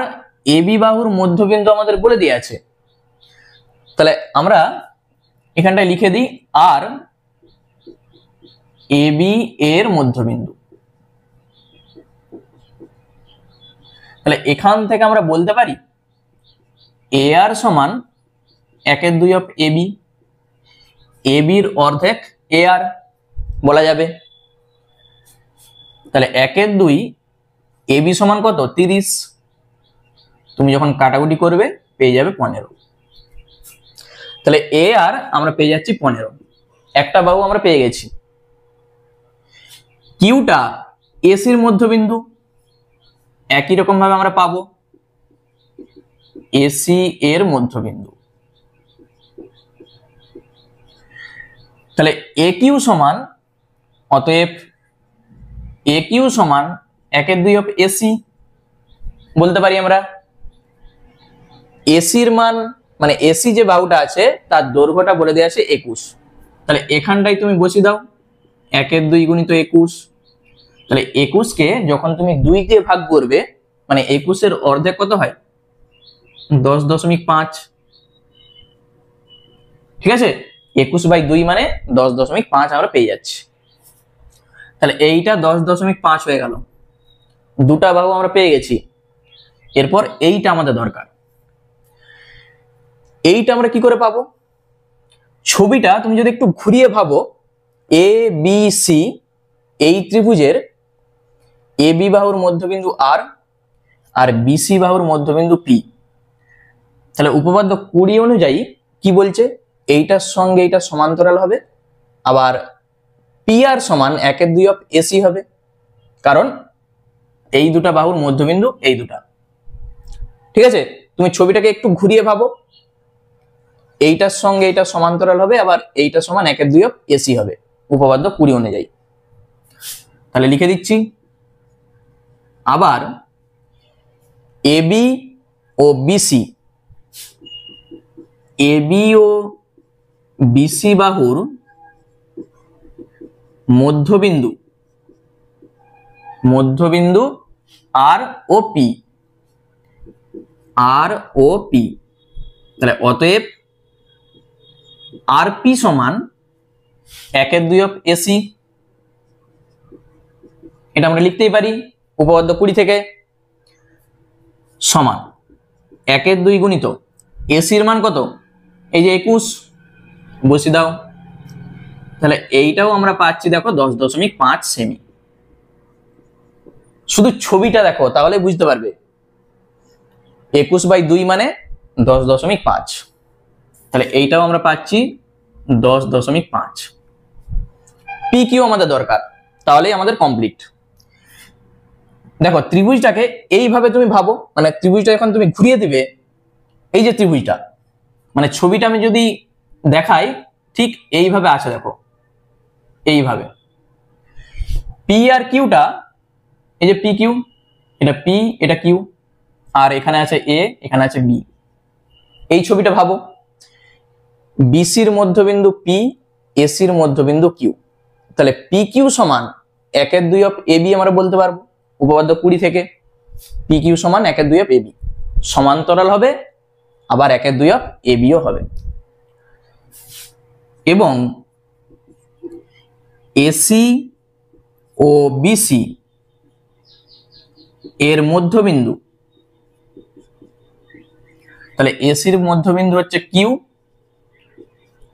এ বি বাহুর মধ্যবিন্দু আমাদের বলে দিয়ে আছে, তাহলে আমরা এখানটায় লিখে দিই আর এ বি এর মধ্যবিন্দু। তাহলে এখান থেকে আমরা বলতে পারি এ আর সমান 1/2 অফ এ বি, এ বির অর্ধেক এ আর বলা যাবে। তাহলে 1/2 এ বি সমান কত, 30। তুমি যখন কাটাকুটি করবে পেয়ে যাবে 15। তাহলে এ আর আমরা পেয়ে যাচ্ছি 15, একটা বাহু আমরা পেয়ে গেছি। কিউটা এসির মধ্যবিন্দু, একই রকম ভাবে আমরা পাবো এসি এর মধ্যবিন্দু। তাহলে এ কিউ সমান, অতএব এ কিউ সমান 1/2 অফ এসি বলতে পারি আমরা। এসির মান মানে এসি যে বাহুটা আছে তার দৈর্ঘ্যটা বলে দেওয়া আছে 21। তাহলে এখানটাই তুমি বসিয়ে দাও 1/2 গুণিত 21। তাহলে 21 কে যখন তুমি 2 দিয়ে ভাগ করবে, মানে 21 এর অর্ধেক কত হয়, 10.5। ঠিক আছে, 21/2 মানে 10.5 আমরা পেয়ে যাচ্ছি। তাহলে এইটা 10.5 হয়ে গেল, দুটা বাহু আমরা পেয়ে গেছি। এরপর এইটা আমাদের দরকার, এইটা আমরা কি করে পাবো, ছবিটা তুমি যদি একটু ঘুরিয়ে ভাবো, এ বি সি এই ত্রিভুজের এ বি বাহুর মধ্যবিন্দু আর, আর বিসি বাহুর মধ্যবিন্দু পি। তাহলে উপপাদ্য 20 অনুযায়ী কি বলছে, এইটার সঙ্গে এইটা সমান্তরাল হবে, আবার পি আর সমান 1/2 অফ এসি হবে, কারণ এই দুটা বাহুর মধ্যবিন্দু এই দুটা। ঠিক আছে, তুমি ছবিটাকে একটু ঘুরিয়ে ভাবো, এইটার সঙ্গে এইটা সমান্তরাল হবে, আবার এইটা সমান 1/2 অফ এসি হবে উপপাদ্য 20 অনুযায়ী। তাহলে লিখে দিচ্ছি, আবার এবি ও বিসি, এবি ও বিসি বাহুর মধ্যবিন্দু, মধ্যবিন্দু আর ও পি, আর ও পি। তাহলে অতএব আর পি সমান 1/2 অফ এসি, এটা আমরা লিখতেই পারি উপপাদ্য 20 থেকে, সমান 1/2 গুণিত এসির মান কত, এই যে 21, বসিয়ে দাও। তাহলে এইটাও আমরা পাচ্ছি দেখো 10.5 সেমি। শুধু ছবিটা দেখো তাহলে বুঝতে পারবে, 21/2 মানে 10.5। তাহলে এইটাও আমরা পাচ্ছি 10.5। পি কিউ আমাদের দরকার, তাহলেই আমাদের কমপ্লিট। দেখো ত্রিভুজটাকে এইভাবে তুমি ভাবো, মানে ত্রিভুজটা যখন তুমি ঘুরিয়ে দিবে, এই যে ত্রিভুজটা, মানে ছবিটা আমি যদি দেখাই ঠিক এইভাবে আছে, দেখো এইভাবে। পি আর কিউটা, এই যে পি কিউ, এটা পি এটা কিউ, আর এখানে আছে এ এখানে আছে বি। এই ছবিটা ভাবো, বিসির মধ্যবিন্দু পি, এসির মধ্যবিন্দু কিউ। তাহলে পি কিউ সমান 1/2 অফ এ বি আমরা বলতে পারবো, উপপাদ্য 20 থেকে পি কিউ সমান 1/2 অফ এবি, সমান্তরাল হবে আবার 1/2 অফ এবিও হবে, এবং এসি ও বিসি এর মধ্যবিন্দু, তাহলে এসির মধ্যবিন্দু হচ্ছে কিউ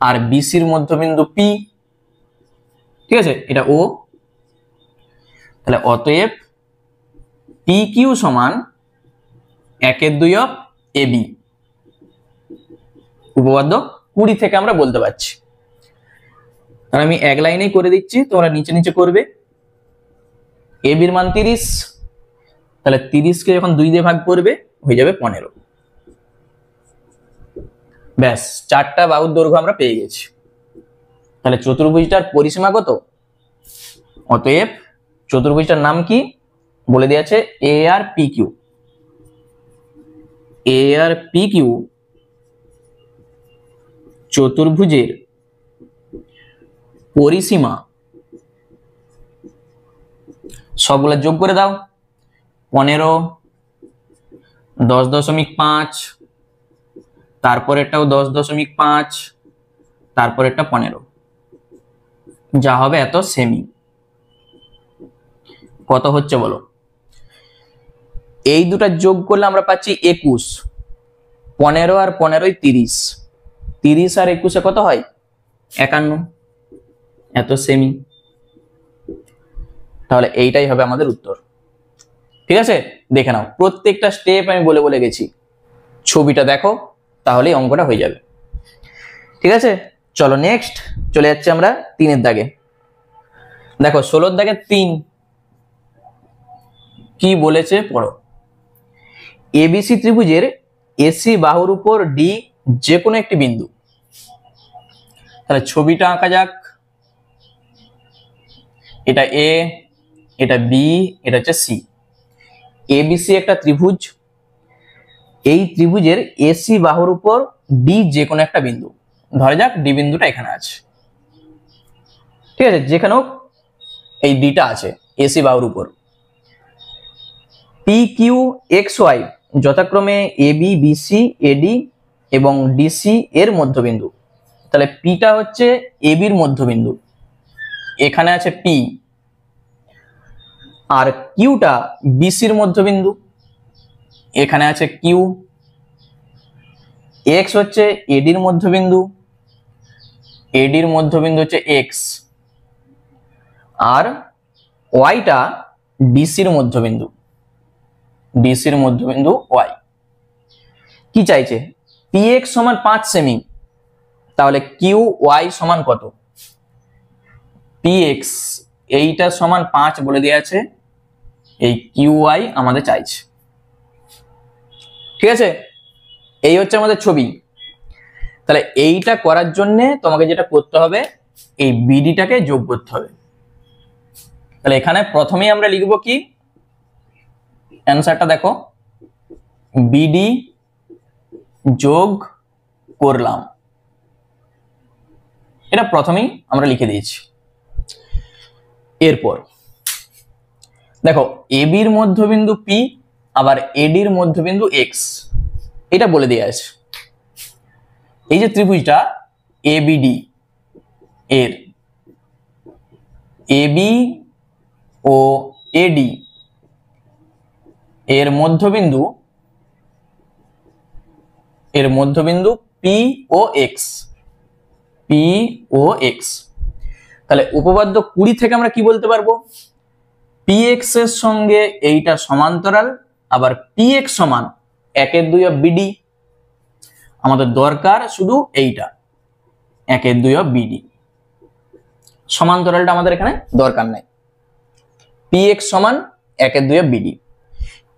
আর বিসির মধ্যবিন্দু পি, ঠিক আছে, এটা ও। তাহলে অতএব পি কিউ সমান 1/2 অফ এবি, উপপাদ্য 20 থেকে আমরা বলতে পারছি। আর আমি এক লাইনেই করে দিচ্ছি, তোমরা নিচে নিচে করবে। এবির মান 30, তাহলে 30 কে যখন 2 দিয়ে ভাগ করবে হয়ে যাবে 15। ব্যাস, 4টা বাহুর দৈর্ঘ্য আমরা পেয়ে গেছি। তাহলে চতুর্ভুজটার পরিসীমা কত? অতএব চতুর্ভুজটার নাম কি বলে দেওয়া আছে, এ আর পি কিউ। এ আর পি কিউ চতুর্ভুজের পরিসীমা, সবগুলো যোগ করে দাও। 15, 10.5, তারপরেরটাও 10.5, তারপরেরটা 15, যা হবে এত সেমি। কত হচ্ছে বলো? এই দুটা যোগ করলে আমরা পাচ্ছি 21। 15 আর 15 30, 30 আর 21 কত হয়? 51, এত সেমি। তাহলে এইটাই হবে আমাদের উত্তর। ঠিক আছে, দেখে নাও, প্রত্যেকটা স্টেপ আমি বলে বলে গেছি, ছবিটা দেখো তাহলেই অঙ্কটা হয়ে যাবে। ঠিক আছে, চলো নেক্সট চলে যাচ্ছি আমরা 3-এর দাগে। দেখো 16-র দাগে 3 কি বলেছে পড়ো। এবিসি ত্রিভুজের এসি বাহুর উপর ডি যে কোনো একটি বিন্দু, তাহলে ছবিটা আঁকা যাক। এটা এ, এটা বি, এটা হচ্ছে সি। এবিসি একটা ত্রিভুজ, এই ত্রিভুজের এসি বাহুর উপর ডি যে কোনো একটা বিন্দু, ধরে যাক ডি বিন্দুটা এখানে আছে, ঠিক আছে, যেখানেও এই ডিটা আছে এসি বাহুর উপর। পি কিউ এক্স ওয়াই যথাক্রমে এবি, বিসি, এডি এবং ডিসি এর মধ্যবিন্দু। তাহলে পিটা হচ্ছে এবির মধ্যবিন্দু, এখানে আছে পি, আর কিউটা বিসির মধ্যবিন্দু, এখানে আছে কিউ। এক্স হচ্ছে এডির মধ্যবিন্দু, এডির মধ্যবিন্দু হচ্ছে এক্স, আর ওয়াইটা ডিসির মধ্যবিন্দু, ডিসির মধ্যবিন্দু ওয়াই। কি চাইছে? পি এক্স সমান 5 সেমি, তাহলে কিউ ওয়াই সমান কত? পি এক্স এইটা সমান 5 বলে দেওয়া আছে, এই কিউ ওয়াই আমাদের চাইছে। ঠিক আছে, এই হচ্ছে আমাদের ছবি। তাহলে এইটা করার জন্য তোমাকে যেটা করতে হবে, এই বিডিটাকে যোগ করতে হবে। তাহলে এখানে প্রথমেই আমরা লিখব কি, অ্যান্সারটা দেখো, বিডি যোগ করলাম, এটা প্রথমেই আমরা লিখে দিয়েছি। এরপর দেখো এবির মধ্যবিন্দু পি আবার এডির মধ্যবিন্দু এক্স, এটা বলে দেওয়া আছে। এই যে ত্রিভুজটা এবিডি, এর এবি ও এডি এর মধ্যবিন্দু পি ও এক্স, পি ও এক্স। তাহলে উপপাদ্য 20 থেকে আমরা কি বলতে পারবো, পি এক্স এর সঙ্গে এইটা সমান্তরাল, আবার পি এক্স সমান 1/2 অফ বিডি। আমাদের দরকার শুধু এইটা 1/2 অফ বিডি, সমান্তরালটা আমাদের এখানে দরকার নাই। পি এক্স সমান 1/2 অফ বিডি।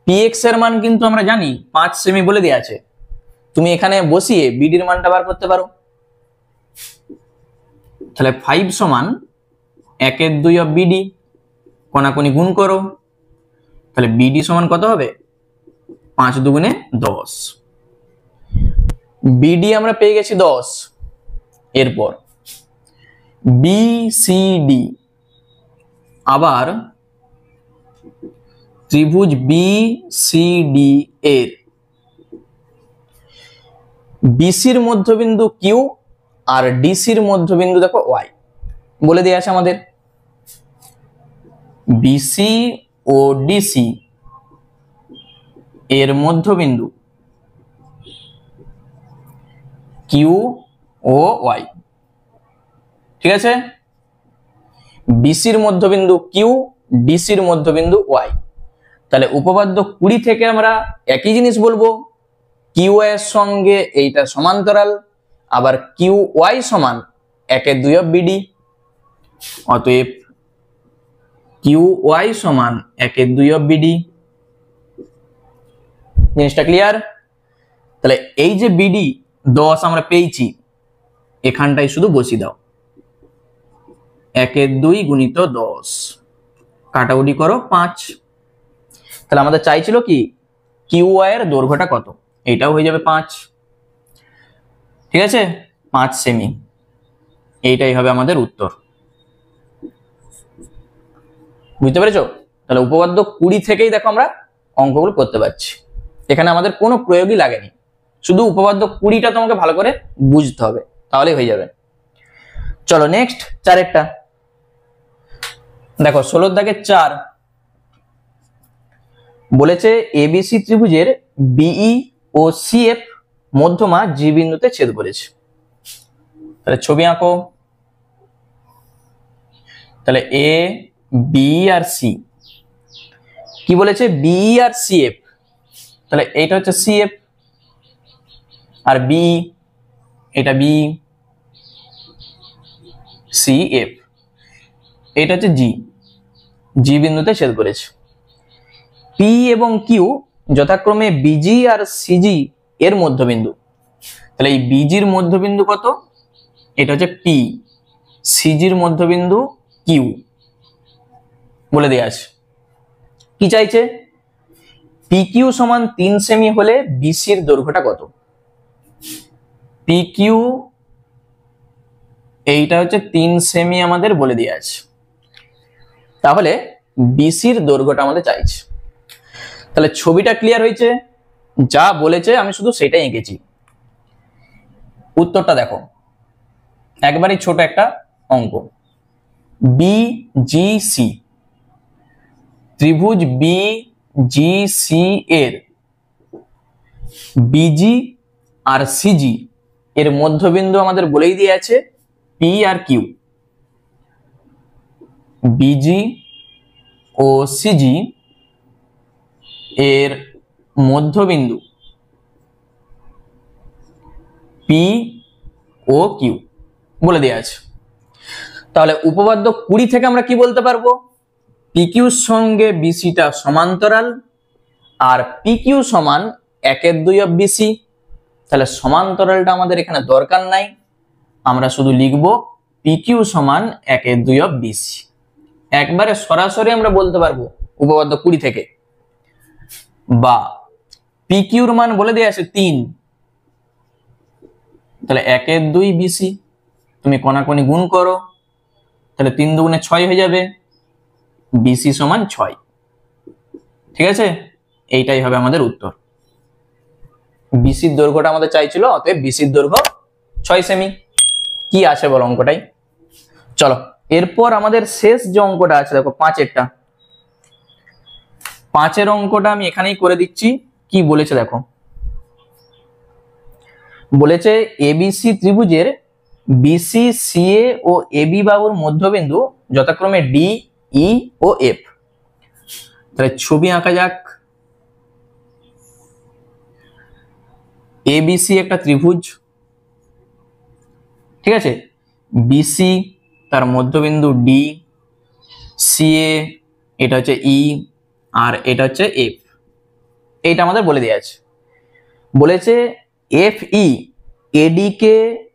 পি এক্স এর মান কিন্তু আমরা জানি 5 সেমি বলে দেওয়া আছে, তুমি এখানে বসিয়ে বিডির মানটা বার করতে পারো। তাহলে 5 সমান 1/2 অফ বিডি, কোনাকুনি গুণ করো, তাহলে বিডি সমান কত হবে? 5 দুগুণে 10, বিডি আমরা পেয়ে গেছি 10। এরপর বিসিডি, আবার ত্রিভুজ বি সি ডি এর বিসির মধ্যবিন্দু কিউ আর ডিসির মধ্যবিন্দু দেখো ওয়াই বলে দেওয়া আছে আমাদের। বিসি ও ডিসি এর মধ্যবিন্দু কিউ ও ওয়াই। ঠিক আছে, বিসির মধ্যবিন্দু কিউ, ডিসির মধ্যবিন্দু ওয়াই। তাহলে উপপাদ্য 20 থেকে আমরা একই জিনিস বলবো, কিউ এর সঙ্গে এইটা সমান্তরাল, আবার কিউ ওয়াই সমান 1/2 অফ বিডি। অতএব কিউ ওয়াই সমান 1/2 অফ বিডি। জিনিসটা ক্লিয়ার? তাহলে এই যে বিডি 10 আমরা পেয়েছি, এখানটাই শুধু বসিয়ে দাও, 1/2 গুণিত 10, কাটাকুটি করো 5। তাহলে আমাদের চাইছিল কি কিউ ওয়াই এর দৈর্ঘ্যটা কত, এটাও হয়ে যাবে 5। ঠিক আছে, 5 সেমি, এইটাই হবে আমাদের উত্তর। বুঝতে পেরেছো? তাহলে উপপাদ্য 20 থেকেই দেখো আমরা অঙ্কগুলো করতে পারছি, এখানে আমাদের কোনো প্রয়োগই লাগেনি, শুধু উপপাদ্য 20টা তোমাকে ভালো করে বুঝতে হবে, তাহলেই হয়ে যাবে। চলো নেক্সট 4 দেখো, 16 দাগের 4 বলেছে এবিসি ত্রিভুজের বিই ও সিএফ মধ্যমা জি বিন্দুতে ছেদ করেছে। তাহলে ছবি আঁকো। তাহলে এ বি আর সি, কি বলেছে বিই আর সিএফ, তাহলে এইটা হচ্ছে সিএফ, আর বি এটা বি, সিএফ এটা হচ্ছে জি, জি বিন্দুতে ছেদ করেছে। পি এবং কিউ যথাক্রমে বিজি আর সিজি এর মধ্যবিন্দু। তাহলে এই বিজির মধ্যবিন্দু কত, এটা হচ্ছে পি, সিজির মধ্যবিন্দু কিউ বলে দেয়া আছে। কি চাইছে, পি কিউ সমান 3 সেমি হলে বিসির দৈর্ঘ্যটা কত। পি কিউ এইটা হচ্ছে 3 সেমি আমাদের বলে দেয়া আছে, তাহলে বিসির দৈর্ঘ্যটা আমাদের চাইছে। তাহলে ছবিটা ক্লিয়ার হয়েছে, যা বলেছে আমি শুধু সেটাই এঁকেছি। উত্তরটা দেখো, একবারই ছোট একটা অঙ্ক। বি জি সি, ত্রিভুজ বি জি সি এর বিজি আর সিজি এর মধ্যবিন্দু আমাদের বলেই দিয়ে আছে পি আর কিউ। বিজি ও সিজি এর মধ্যবিন্দু পি ও কিউ বলে দেওয়া আছে। তাহলে উপপাদ্য 20 থেকে আমরা কি বলতে পারবো, পি কিউর সঙ্গে বিসিটা সমান্তরাল, আর পি কিউ সমান 1/2 অফ বিসি। তাহলে সমান্তরালটা আমাদের এখানে দরকার নাই, আমরা শুধু লিখব পি কিউ সমান 1/2 অফ বিসি। একবারে সরাসরি আমরা বলতে পারবো উপপাদ্য 20 থেকে। বা পি কিউর মান বলে দেয়া আছে 3, তাহলে 1/2 বিসি, তুমি কোনাকুনি গুণ করো, তাহলে 3 দুগুণে 6 হয়ে যাবে, বিসি সমান 6। ঠিক আছে, এইটাই হবে আমাদের উত্তর। বিসির দৈর্ঘ্যটা আমাদের চাইছিল, অতএব বিসির দৈর্ঘ্য 6 সেমি। কি আছে বলো অঙ্কটাই। চলো এরপর আমাদের শেষ যে অঙ্কটা আছে দেখো 5এরটা, 5এর অঙ্কটা আমি এখানেই করে দিচ্ছি। কি বলেছে দেখো, বলেছে এবিসি ত্রিভুজের বিসি সিএ ও এবি বাহুর মধ্যবিন্দু যথাক্রমে ডি ই ও এফ। তাহলে ছবি আঁকা যাক। এবিসি একটা ত্রিভুজ, ঠিক আছে, বিসি তার মধ্যবিন্দু ডি, সিএ এটা হচ্ছে ই, আর এটা হচ্ছে এফ। এইটা আমাদের বলে দেওয়া আছে। বলেছে এফ ই এডি কে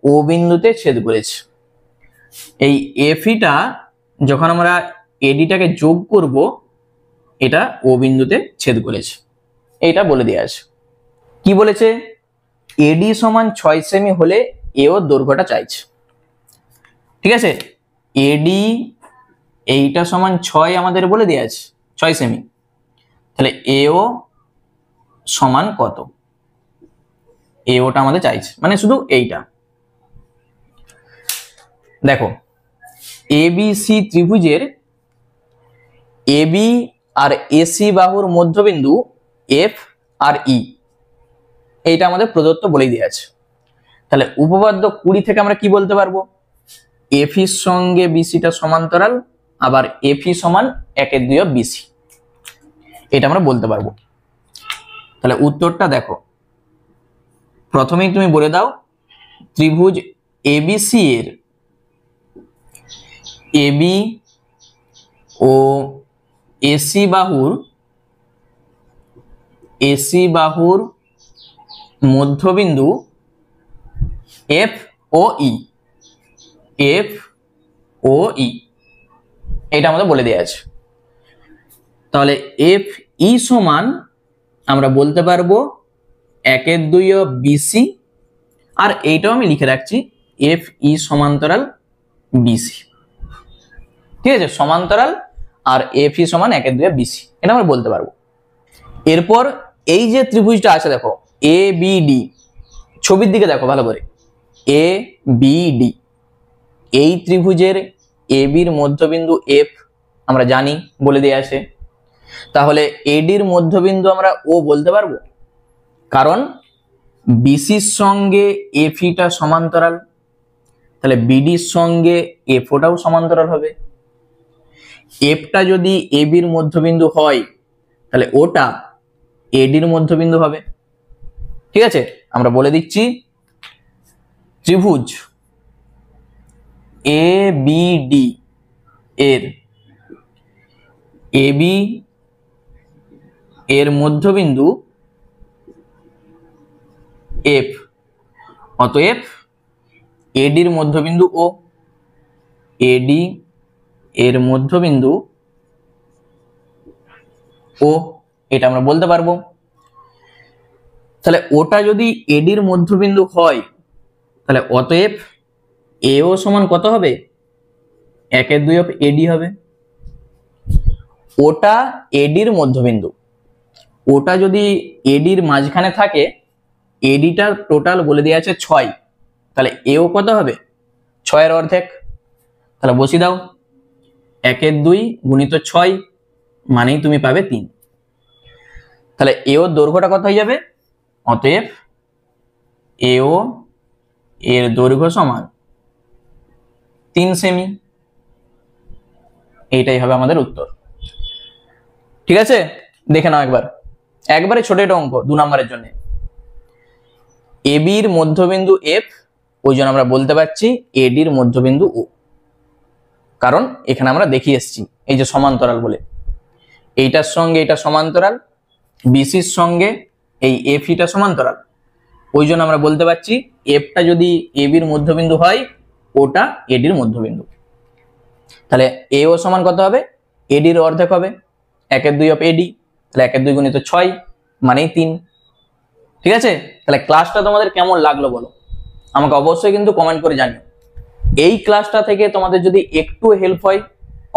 ও বিন্দুতে ছেদ করেছে। এই এফ ইটা যখন আমরা এডিটাকে যোগ করব, এটা ও বিন্দুতে ছেদ করেছে, এইটা বলে দেওয়া আছে। কি বলেছে, এডি সমান 6 সেমি হলে এও দৈর্ঘ্যটা চাইছে। ঠিক আছে, এডি এইটা সমান 6 আমাদের বলে দেওয়া আছে, 6 সেমি। তাহলে এও সমান কত, এওটা আমাদের চাইছে, মানে শুধু এইটা। দেখো এবিসি ত্রিভুজের এবি আর এসি বাহুর মধ্যবিন্দু এফ আর ই, এইটা আমাদের প্রদত্ত বলেই দেওয়া আছে। তাহলে উপপাদ্য 20 থেকে আমরা কি বলতে পারবো, এফির সঙ্গে বিসিটা সমান্তরাল, আবার এফি সমান 1/2 বিসি, এটা আমরা বলতে পারবো। তাহলে উত্তরটা দেখো, প্রথমেই তুমি বলে দাও ত্রিভুজ এবিসি এর এবি ও এসি বাহুর মধ্যবিন্দু এফ ও ই, এফ ও ই, এটা আমাদের বলে দেওয়া আছে। তাহলে এফ ই সমান আমরা বলতে পারবো 1/2 বিসি, আর এইটাও আমি লিখে রাখছি এফ ই সমান্তরাল বিসি, ঠিক আছে, সমান্তরাল আর এফ ই সমান 1/2 বিসি, এটা আমরা বলতে পারবো। এরপর এই যে ত্রিভুজটা আছে দেখো এ বি ডি, ছবির দিকে দেখো ভালো করে, এ বি ডি, এই ত্রিভুজের এ বির মধ্যবিন্দু এফ আমরা জানি বলে দেয়া আছে। তাহলে এডির মধ্যবিন্দু আমরা ও বলতে পারবো, কারণ বিসির সঙ্গে এফিটা সমান্তরাল, তাহলে বিডির সঙ্গে এফওটাও সমান্তরাল হবে। এফটা যদি এ বির মধ্যবিন্দু হয় তাহলে ওটা এডির মধ্যবিন্দু হবে, ঠিক আছে। আমরা বলে দিচ্ছি ত্রিভুজ এ বি ডি এর এবি এর মধ্যবিন্দু এফ, অতএব এডির মধ্যবিন্দু ও, এডি এর মধ্যবিন্দু ও, এটা আমরা বলতে পারবো। তাহলে ওটা যদি এডির মধ্যবিন্দু হয় তাহলে অতএব এও সমান কত হবে, 1/2 এডি হবে। ওটা এডির মধ্যবিন্দু, ওটা যদি এডির মাঝখানে থাকে, এডিটার টোটাল বলে দেওয়া আছে 6, তাহলে এও কত হবে, 6 অর্ধেক। তাহলে বসিয়ে দাও 1/2 গুণিত 6 মানেই তুমি পাবে 3। তাহলে এও দৈর্ঘ্যটা কত হয়ে যাবে, অতএব এও এর দৈর্ঘ্য সমান 3 সেমি, এইটাই হবে আমাদের উত্তর। ঠিক আছে, দেখে নাও একবারে ছোট একটা অঙ্ক 2 নম্বরের জন্য। এবির মধ্যবিন্দু এফ, ওই জন্য আমরা বলতে পারছি এডির মধ্যবিন্দু ও, কারণ এখানে আমরা দেখিয়ে এসেছি এই যে সমান্তরাল বলে, এইটার সঙ্গে এটা সমান্তরাল, বিসির সঙ্গে এই এফিটা সমান্তরাল, ওই জন্য আমরা বলতে পারছি এফটা যদি এবির মধ্যবিন্দু হয় ওটা এডির মধ্যবিন্দু। তাহলে এও সমান কত হবে, এডির অর্ধেক হবে, 1/2 এডি, তাহলে 1/2 গুণিত 6 মানেই 3। ঠিক আছে, তাহলে ক্লাসটা তোমাদের কেমন লাগলো বলো, আমাকে অবশ্যই কিন্তু কমেন্ট করে জানিও। এই ক্লাসটা থেকে তোমাদের যদি একটু হেল্প হয়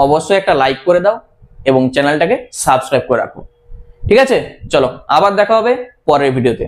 অবশ্যই একটা লাইক করে দাও এবং চ্যানেলটাকে সাবস্ক্রাইব করে রাখো। ঠিক আছে, চলো আবার দেখা হবে পরের ভিডিওতে।